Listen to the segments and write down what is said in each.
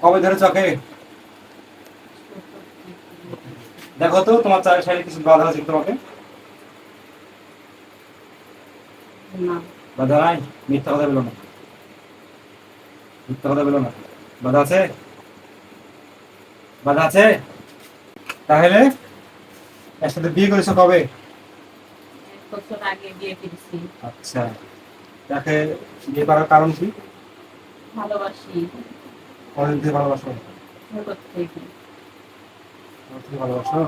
কবে ধরে চকে? দেখো তো তোমার চারি সাইডে কিছু বাধা আছে তোমাকে? না। বাধা নাই? মিথ্যা কথা বলো না, মিথ্যা কথা বলো না। বাধা আছে? বাধা আছে? তাহলে এর সাথে বিয়ে করেছো কবে? 1 বছর আগে বিয়ে করেছি। আচ্ছা, তাকে বিয়ে করার কারণ কি? ভালোবাসি কতদিন থেকে ভালোবাসো? ছোট থেকে। কতদিন থেকে ভালোবাসো?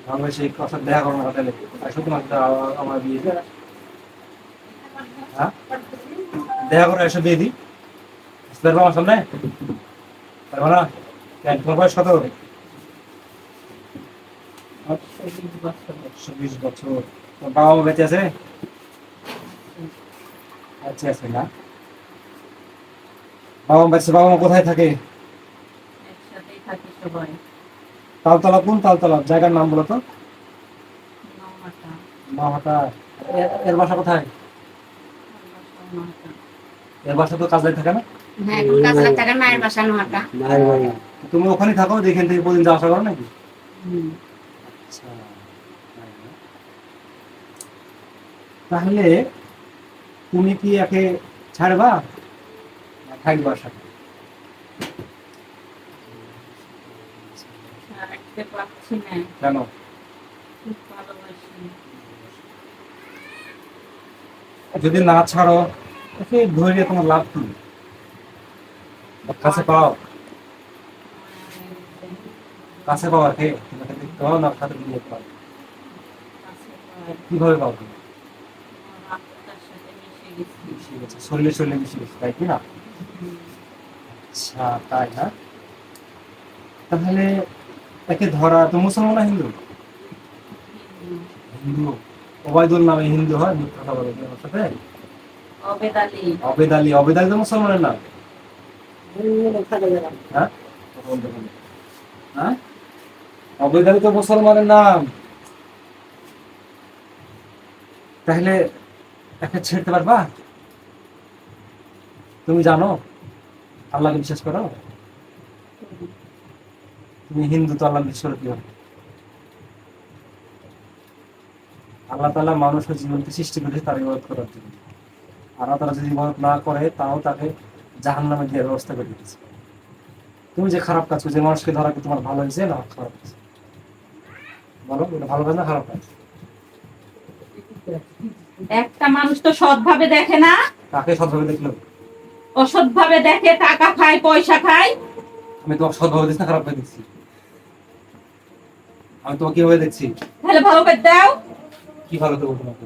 তাহলে সেই কথা দেখা করো না তাহলে। আর শুধু মাত্র আমার বিয়ে দিয়ে, হ্যাঁ দেখা করে এসে বিয়ে দিই, বুঝতে পারবো আমার সামনে? পারবো না? কেন, তোমার বয়স কত? 20 বছর। 120 বছর। তোমার বাবা মা বেঁচে আছে? আচ্ছা আছে না? বাবা মা বেঁচে, বাবা মা কোথায় থাকে? একসাথেই থাকি সবাই। তালতলা, কোন তালতলা জায়গার নাম বলো তো? নৌহাটা। মামাটা। এর বাসা কোথায়? নৌহাটা। এর বাসা তো কাজে থাকে না? হ্যাঁ, এখন কাজলা থাকার মায়ের বাসা নোহাটা। মায়ের বাড়ি। তুমি ওখানে থাকো, যেখান থেকে প্রতিদিন যাওয়া আসা করো নাকি? হুম। আচ্ছা, তাই না? তাহলে তুমি কি একে ছাড়বা না থাকবা সাথে? ছাড়তে পারছি না। কেন? খুব ভালোবাসি। যদি না ছাড়ো একে ধরে তোমার লাভ কি? কাছে পাও? কাছে পাও একে? তোমাকে দেখতে পাও না সাথে বিয়ে পাও? কিভাবে পাও তুমি? আত্মার সাথে মিশে গেছি। মিশে গেছে, শরীরে শরীরে মিশে গেছে, তাই কি না? হুম। আচ্ছা, তাই না? তাহলে একে ধরা তো মুসলমান না হিন্দু? হিন্দু। হিন্দু। ওবায়দুল নামে হিন্দু হয়, মিথ্যা কথা বলে তোমার সাথে? অবেদ আলী। অবেদ আলী, অবেদ আলী তো মুসলমানের নাম। হ্যাঁ, কথা বলতে বলো। হ্যাঁ, অবেদ আলী তো মুসলমানের নাম। তাহলে একে ছেড়তে পারবা? তুমি জানো আল্লাহকে বিশ্বাস করো? তুমি হিন্দু তো আল্লাহ বিশ্বাস করো কিভাবে? আল্লাহ তাআলা মানুষের জীবনকে সৃষ্টি করেছে তার ইবাদত করার জন্য। আল্লাহ তাআলা যদি ইবাদত না করে তাও তাকে জাহান্নামে দেওয়ার ব্যবস্থা করে দিয়েছে। তুমি যে খারাপ কাজ করছো, যে মানুষকে ধরা কি তোমার ভালো হয়েছে না খারাপ হয়েছে? বলো, এটা ভালো কাজ না খারাপ কাজ? একটা মানুষ তো সৎভাবে দেখে না, কাকে সৎভাবে দেখলো? অসৎভাবে দেখে, টাকা খায়, পয়সা খায়। আমি তোমাকে সৎভাবে দেখছি না খারাপ ভাবে দেখছি? আমি তোমাকে কিভাবে দেখছি? তাহলে ভালো করে দাও, কি ভালো দেবো তোমাকে?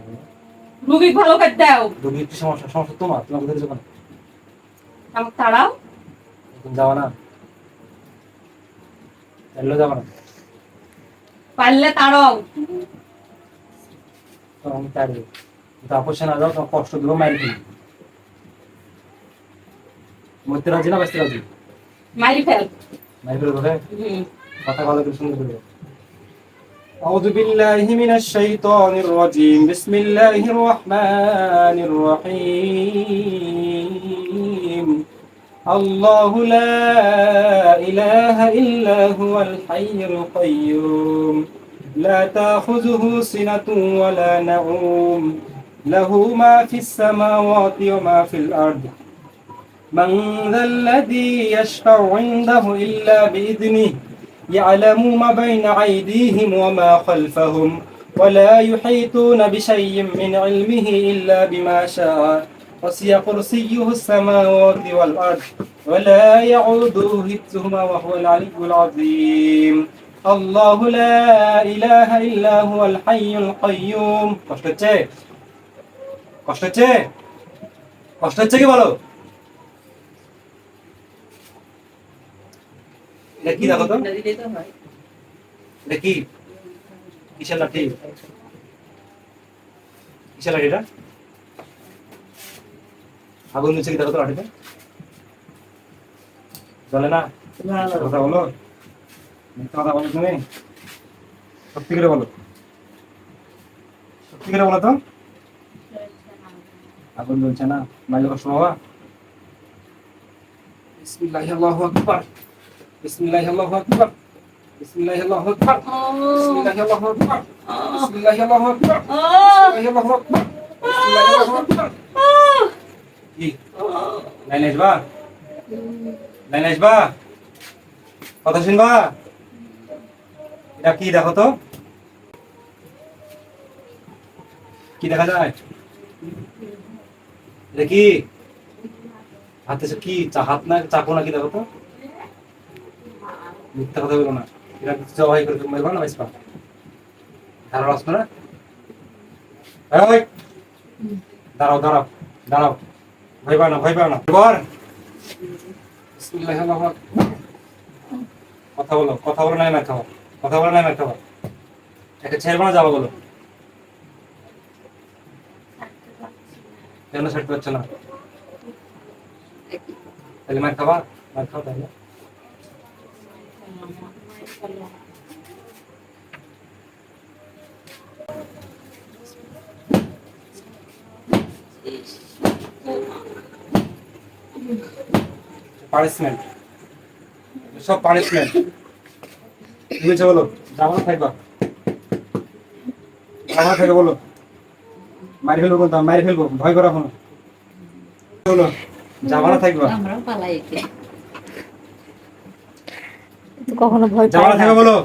রুগী ভালো করে দাও। রোগীর কি সমস্যা? সমস্যা তোমার, তোমাকে ধরে যখন আমাকে তাড়াও। এখন যাওয়া না, এলো যাবা না, পারলে তাড়াও। তখন আমি তাড়ি। কিন্তু আপসে না যাও, তোমার কষ্ট দেবো, মারি দিই। মরতে রাজি না বাঁচতে রাজি? মারি ফেল। মারি ফেলবো? হ্যাঁ, হুম। কথা ভালো করে শুনতে হবে। أعوذ بالله من الشيطان الرجيم بسم الله الرحمن الرحيم الله لا إله إلا هو الحي القيوم لا تأخذه سنة ولا نوم له ما في السماوات وما في الأرض من ذا الذي يشفع عنده إلا بإذنه يعلم ما بين أيديهم وما خلفهم ولا يحيطون بشيء من علمه إلا بما شاء وسع كرسيه السماوات والأرض ولا يعوده حفظهما وهو العلي العظيم الله لا إله إلا هو الحي القيوم কষ্ট হচ্ছে? কষ্ট হচ্ছে? কষ্ট হচ্ছে কি বলো? এটা কি দেখো তো? দিলেই তো হয়। এটা কি? কিসের লাঠি? কিসের লাঠি এটা? আগুন নিচে কি দেখো তো লাঠিতে? জ্বলে না? কথা বলো, মিথ্যা কথা বলো তুমি? সত্যি করে বলো, সত্যি করে বলো তো। আগুন জ্বলছে না? মাইলে কষ্ট বাবা? বিসমিল্লাহি আল্লাহু আকবার, বিসমিল্লাহি আল্লাহু আকবার, বিসমিল্লাহি আল্লাহু আকবার, বিসমিল্লাহি আল্লাহু আকবার, বিসমিল্লাহি আল্লাহু আকবার, বিসমিল্লাহি আল্লাহু আকবার, বিসমিল্লাহি আল্লাহু আকবার। কি লাইন আসবা, লাইন আসবা, কথা শুনবা? এটা কি দেখো তো, কি দেখা যায়? এটা কি হাতে কি হাত না চাকু নাকি দেখো তো? মিথ্যা কথা বলো না। এটা কিছু জবাই করে তুমি মারবা না বাইসবা? ধারালো আসবে না? এই, দাঁড়াও দাঁড়াও দাঁড়াও, ভয় পাও না, ভয় পাও না। এবার বিসমিল্লাহির রহমানির রহিম। কথা বলো, কথা বলো, নাই না খাও, কথা বলো, নাই না খাও। একটা ছেড়ে না যাবো বলো, কেন ছাড়তে পারছো না? তাহলে মার খাবা, মার খাও তাহলে। পানিশমেন্ট, সব পানিশমেন্ট। বুঝেছো বলো, যাবো না থাকবা, যাবো না থাকবে বলো, মারি ফেলবো বলতাম, মারি ফেলবো, ভয় করো এখনো বলো, যাবো না থাকবা, আমরাও পালাই কখনো ভয় যাবো পাই না না। থাকবে বলো।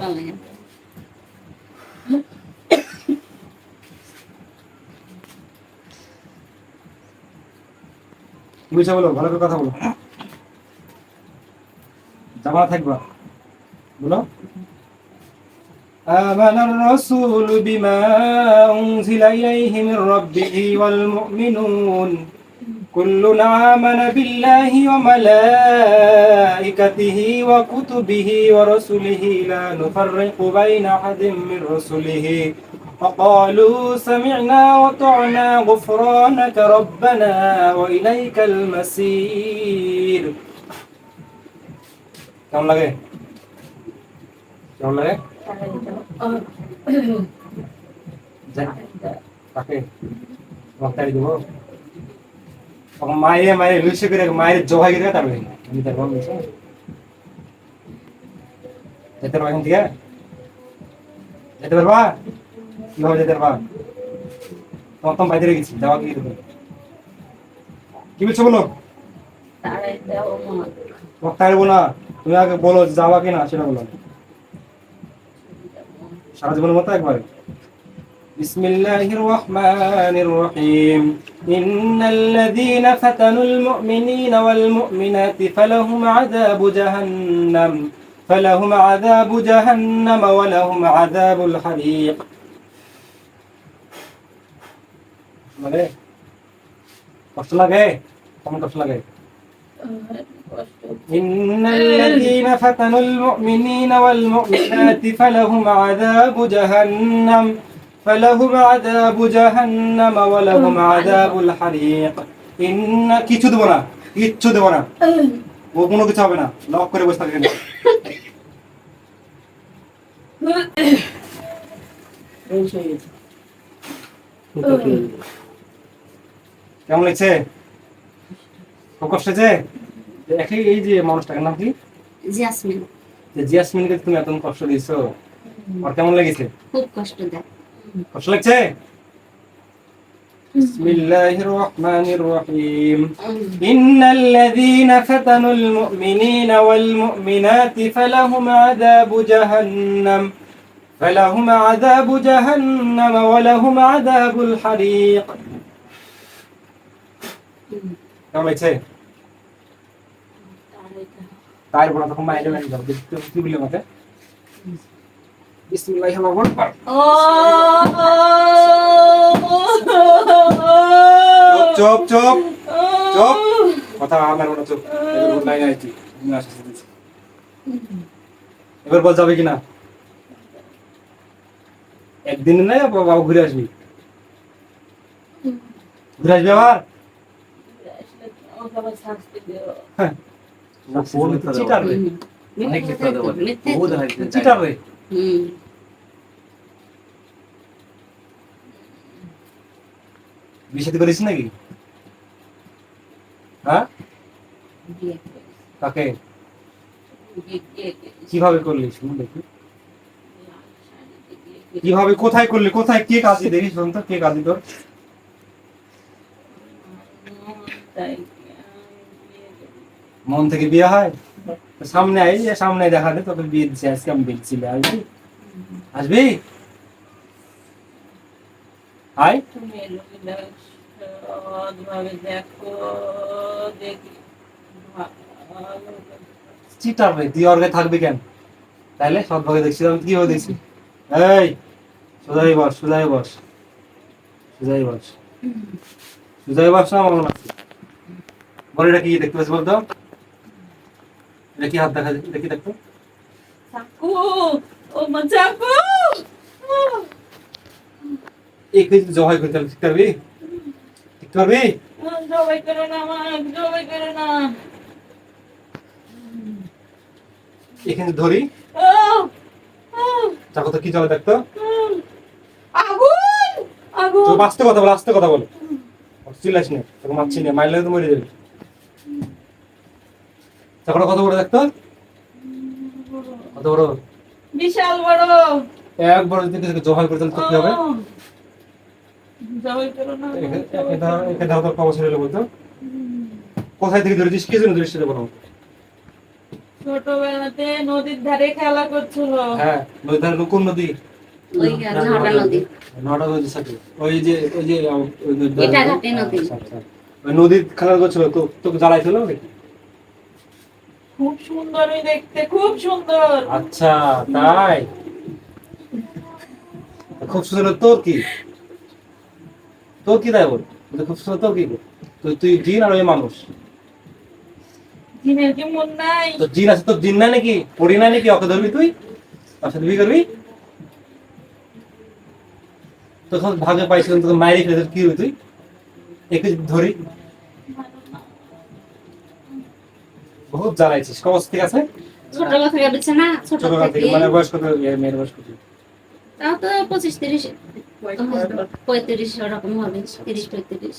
বুঝেছো বলো, ভালো করে কথা বলো, যাবো না থাকবা বলো। آمن الرسول بما أنزل إليه من ربه والمؤمنون كل آمن بالله وملائكته وكتبه ورسله لا نفرق بين أحد من رسله وقالوا سمعنا وطعنا غفرانك ربنا وإليك المصير. কেমন লাগে, কেমন লাগে? কাকে রক্তারি দেবো মায়ের মায়ের লুসে করে মায়ের জবাই করে তারপরে আমি তার বলছি যেতে পারবা এখান থেকে, যেতে পারবা? কিভাবে যেতে পারবা? তোমার তো বাইরে গেছি, যাওয়া কি দেবো? কি বলছো বলো, রক্তারিবো না, তুমি আগে বলো যাওয়া কিনা সেটা বলো, সারা জীবনের মতো একবারে। بسم الله الرحمن الرحيم إن الذين فتنوا المؤمنين والمؤمنات فلهم عذاب جهنم ولهم عذاب الحريق. মানে কষ্ট লাগে, কেমন কষ্ট লাগে? إن الذين فتنوا المؤمنين والمؤمنات فلهم عذاب جهنم ولهم عذاب الحريق. إن কিছু দেব না, কিচ্ছু দেব না, ও কোনো কিছু হবে না, লক করে বসে থাকেন। কেমন লাগছে? খুব কষ্ট হয়েছে? এই যে মানুষটার নাম কি? জাসমিন। জিয়াসমিনকে তুমি এত কষ্ট দিয়েছো, আর কেমন লেগেছে? খুব কষ্ট দেয়। কষ্ট লাগছে? بسم الله الرحمن الرحيم إن الذين فتنوا المؤمنين والمؤمنات فلهم عذاب جهنم ولهم عذاب الحريق. কেমন লাগছে? তাই বলো তখন মাইরে মাইরে যাও, কি বললে আমাকে? বিসমিল্লাহির রহমানির রহিম। চুপ চুপ চুপ, কথা আমার মনে চুপ, এবার লাইন আইছি, এবার বল যাবে কিনা? একদিন না বাবা ঘুরে আসবি, ঘুরে আসবি আবার? চিটার রে, চিটার রে। বিয়ে শাদী করেছিস নাকি? হ্যাঁ, কাকে কিভাবে করলি শুনুন দেখি, কিভাবে কোথায় করলি, কোথায় কে কাজী দেখি শুনুন তো, কে কাজী তোর? মন থেকে বিয়ে হয়? সামনে আই, যে সামনে দেখা দে, তোকে বিয়ে দিচ্ছি আজকে, আমি দেখছি। আসবি? আসবি? আয়। তুমি এলোমেলো সৎভাবে দেখো, দেখি ভালো। চিটার রে, তুই অর্গে থাকবি কেন? তাইলে সৎভাবে দেখছি, আমি কিভাবে দেখছি? এই সোজাই বস, সোজাই বস, সোজাই বস, সোজাই বস না মনে রাখছি। বল এটা কি দেখতে পাচ্ছি বলতো? এটা কি হাত দেখা, দেখি দেখতো। চাকু, ও মা চাকু। এই কেজি জবাই করতে হবে, ঠিক করবি? ঠিক করবি? জবাই করো না, মা জবাই করো না। এখানে ধরি, ও, ও, চাকু তো কি চলে দেখতো। আগুন, আগুন। তো আস্তে কথা বল, আস্তে কথা বল, চিল্লাস না, তোকে মারছি না, মারলে তো মরে যাবি। চাকুটা কত বড় দেখতো, কত বড়? বিশাল বড়। একবার যদি তোকে জবাই করতে তো কি হবে? জবাই করো না, একে ধর তোর কবছর হলো বলতো। কোথায় থেকে ধরেছিস, কে জন্য ধরিস সেটা বলো। ছোটবেলাতে নদীর ধারে খেলা করছিল। হ্যাঁ, নদীর ধারে কোন নদী? ওই ঝাড়া নদী। নটা নদী সাথে ওই যে ওই নদীর ধারে- এটা ঘাটে নদী। আচ্ছা, আচ্ছা। ওই নদীর খেলা করছিল তো, তোকে জ্বালাইছিল নাকি? খুব সুন্দর দেখতে, খুব সুন্দর। আচ্ছা তাই, খুব সুন্দর। তোর কি, তোর কি তাই বল, খুব সুন্দর তোর কি? তুই তুই জিন আর ওই মানুষ, দিনের কি মন নাই? তোর জিন আছে, তোর জিন নাই নাকি, পড়ি নাই নাকি? ওকে ধরবি তুই, ওর সাথে বিয়ে করবি? তখন ভাগে পাইছিলাম, তোকে মাইরে ফেলে কি হবি তুই? একে ধরি, বহুত জ্বালাইছিস, কবচ ঠিক আছে? ছোট কথা ভেবেছে না, ছোট ছোটবেলা থেকে, থেকে। মানে বয়স কত? মেয়ের বয়স কত? তাও তো 25-30, 35 ওরকম হবে, 30-35।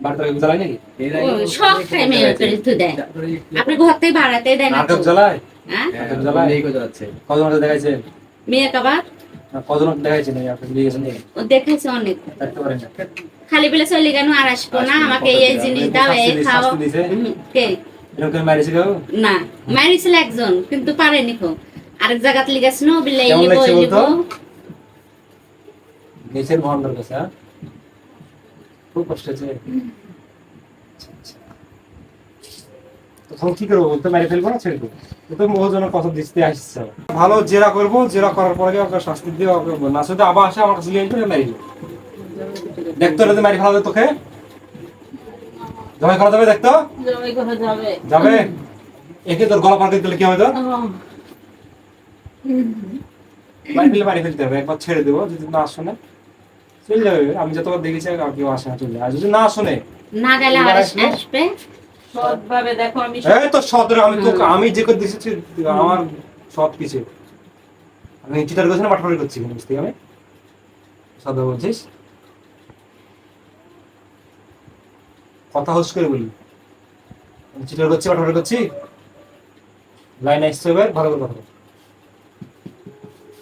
বাড়িতে কেউ জ্বালায় নাকি? সব টাইমে করে তো দেয়। আপনি ঘর থেকে বাড়াতে দেয় না তো? নাটক জ্বালায়? হ্যাঁ? নাটক জ্বালায়? কজন দেখাইছেন? মেয়ে কাবার কজন দেখাইছেন? আপনি বিয়ে গেছেন? ও দেখাইছে অনেক। থাকতে পারেন না। খালি বলে চলে গেল আর আসবো না, আমাকে এই জিনিস দাও, এই খাও। শাস্তি দিছে? কে? এরকম করে মারিছে কেউ? না, মারিছিল একজন কিন্তু পারেনি কো। আরেক জায়গাতে লিখেছিল বিলাই কেমন নিব, লাগছে এই বলতো? নিব। নিচের ভন্ডার কাছে, হ্যাঁ? খুব কষ্ট হয়েছে। তখন কি করবো বলতে, মেরে ফেলবো না ছেড়ে দেবো? তো বহুজনের কথা দিতে আসছে। ভালো জেরা করবো, জেরা করার পরে ওকে শাস্তি দিয়ে ওকে না শুধু আবার আসে আমার কাছে নিয়ে আসবে, মেরে দেবো। দেখতো না মারি ফেলা যাবে তোকে, জবাই করা যাবে? দেখতো জবাই করা যাবে। যাবে? একে তোর গলা পাল্টে দিলে কি হবে? তো বাড়ি ফেলতে হবে, একবার ছেড়ে দেবো, যদি না শোনে চলে যাবে। আমি যতবার দেখেছি আর কেউ আসে না, চলে যায়। আর যদি না শোনে, না গেলে আর আসবে। সৎভাবে দেখো, আমি এই তো সদরে আমি তোকে, আমি যে করে দিয়েছি আমার সব কিছু, আমি চিটার করছি না, পাঠাপাঠি করছি কিনা বুঝতে? আমি সদরে বলছিস, কথা হোস করে বলি, আমি চিটার করছি, পাঠাপাঠি করছি। লাইন আসছে এবার, ভালো করে কথা বল।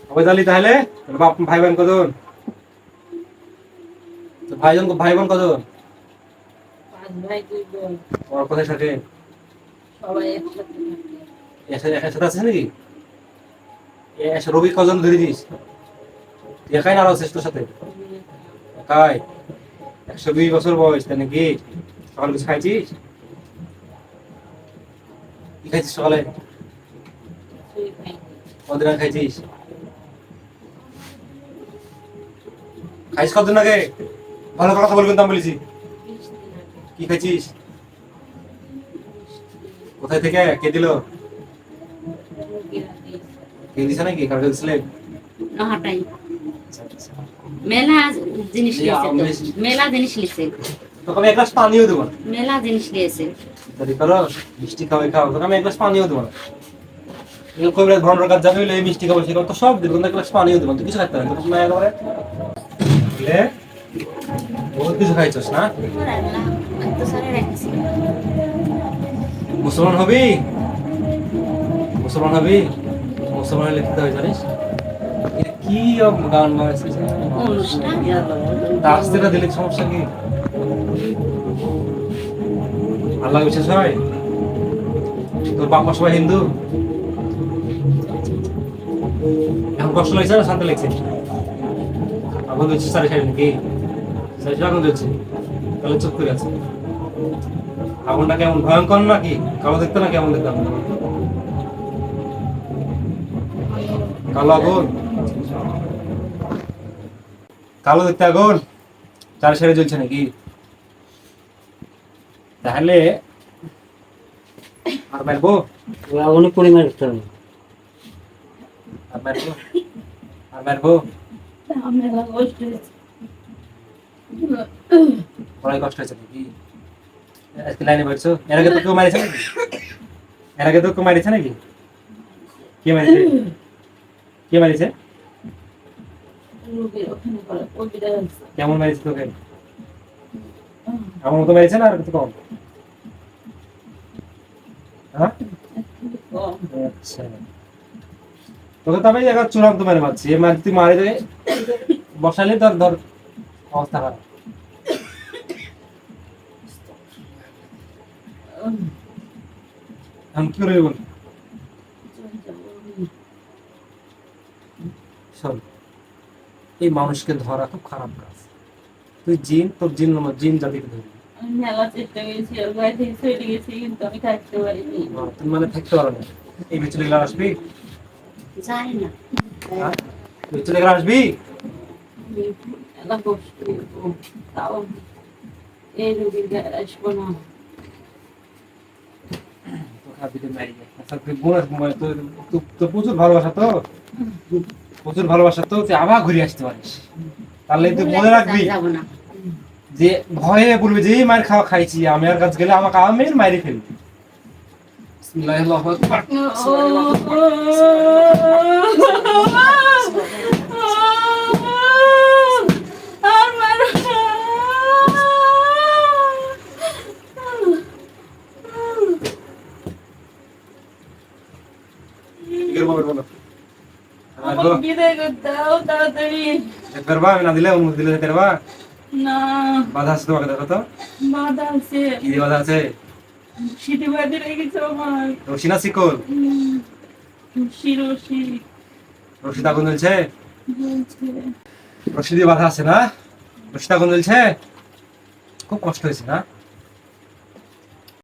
হবে তাহলে, তাহলে বাপ ভাই বোন কজন? ভাই বোন কজন? 5 ভাই 2 বোন, ওরা কোথায় থাকে? সবাই একসাথে থাকে। একসাথে আছে নাকি? রবি কজন ধরেছিস? তুই একাই না আরো আছে তোর সাথে? একাই? 120 বছর বয়স, তাই নাকি? সকালে কিছু খাইছিস? কি খাইছিস সকালে? কিছুই খাইনি। কদিন আগে খাইছিস? খাইছিস কদিন আগে? ভালো করে কথা বলবেন, দাম বলেছি। 20 দিন আগে। কি খাইছিস? কোথায় থেকে? কে দিল? মুরগিরা দিয়েছে। কে দিছে নাকি? কার কাছে দিছিলেন? নহটাই মেলা জিনিস লিয়েছে তো, মেলা জিনিস লিয়েছে, তোকে আমি এক গ্লাস পানিও দেবো না। মেলা জিনিস লিয়েছে। যদি করো মিষ্টি খাওয়াই খাও, তোকে আমি এক গ্লাস পানিও দেবো না। এরকম কবিরাজ ভণ্ডর কাজ যাবে, এই মিষ্টি খাবো সে তো সব দেবো, এক গ্লাস পানিও দেবো না। তুই কিছু খাইতে পারবি না, তোকে একেবারে বুঝলে? বহুত কিছু খাইছস না? আল্লাহ, আমি তো সারা রাখিছি। মুসলমান হবি, মুসলমান হবি, মুসলমান হলে লিখতে হয় জানিস? এটা কি গান বানাইছিস? অনুষ্ঠান রাস্তাটা দিলে সমস্যা কি? আল্লাহ বিশ্বাস হয়? তোর বাবা সবাই হিন্দু? এখন কষ্ট লাগছে না শান্তি লাগছে? আগুন দিচ্ছে সাড়ে সাড়ে নাকি? সাড়ে সাড়ে আগুন দিচ্ছে, তাহলে চুপ করে আছে। আগুনটা কেমন ভয়ঙ্কর নাকি? কালো দেখতে না কেমন দেখতাম? কালো আগুন, কালো দেখতে আগুন চার সাইডে জ্বলছে নাকি? তাহলে আর মারবো, অনেক পরিমাণ করতে হবে। আর মারবো, আর মারবো। মেলা কষ্ট হয়েছে। বড়াই কষ্ট হয়েছে নাকি? আজকে লাইনে বেরছো? এর আগে তো কেউ মারিছে নাকি? এর আগে তো কেউ মারিছে নাকি? কে মারিছে? কে মারিছে? রোগীর ওখানে করে কবিতা হয়েছে। কেমন মারিছে তোকে? আমার মতো মারিছে না আর কিছু কম? হ্যাঁ? কম। আচ্ছা, তোকে তো আমি এখন চূড়ান্ত মেরে মারছি। এ মারি তুই মারি দেবে বসালে ধর ধর অবস্থা খারাপ। আমি কি করে বল? শোন, এই মানুষকে ধরা খুব খারাপ কাজ। তুই জিন, তোর জিন জিন জাতিকে ধরবি। আমি মেলা চেষ্টা করেছি, ওর বাড়ি থেকে চলে গেছি, কিন্তু আমি থাকতে পারিনি। তুই মানে থাকতে পারো না। এই বিচুলি গেলে আসবি? যায় না। হ্যাঁ, বিচুলি গেলে আসবি? মেলা কষ্ট হইব। তাও এই রোগীর গায়ে আসবো না। আচ্ছা, তুই বোনাস তোর প্রচুর ভালোবাসা তো, প্রচুর ভালোবাসা তো, তুই আবার ঘুরে আসতে পারিস। তাহলে তুই মনে রাখবি যাবো না। যে ভয়ে বলবি যে এই মার খাওয়া খাইছি, আমি আর কাছে গেলে আমাকে আমের মাইরে ফেলবি। বিসমিল্লাহির রহমানির রহিম। এর বাবা বলো। আমাকে বিদায় করতে দাও তাড়াতাড়ি। যেতে পারবা? আমি না দিলে অনুমতি দিলে যেতে পারবা? না, বাধা আছে তোমাকে, দেখো তো বাধা আছে। কি দিয়ে বাধা আছে? সিটি বাঁধে রেখেছে আমার। রশি না শিকল? রশি রশিদ আগুন জ্বলছে? বলছে। রশি দিয়ে বাধা আছে না? রশিদ আগুন জ্বলছে? খুব কষ্ট হয়েছে না?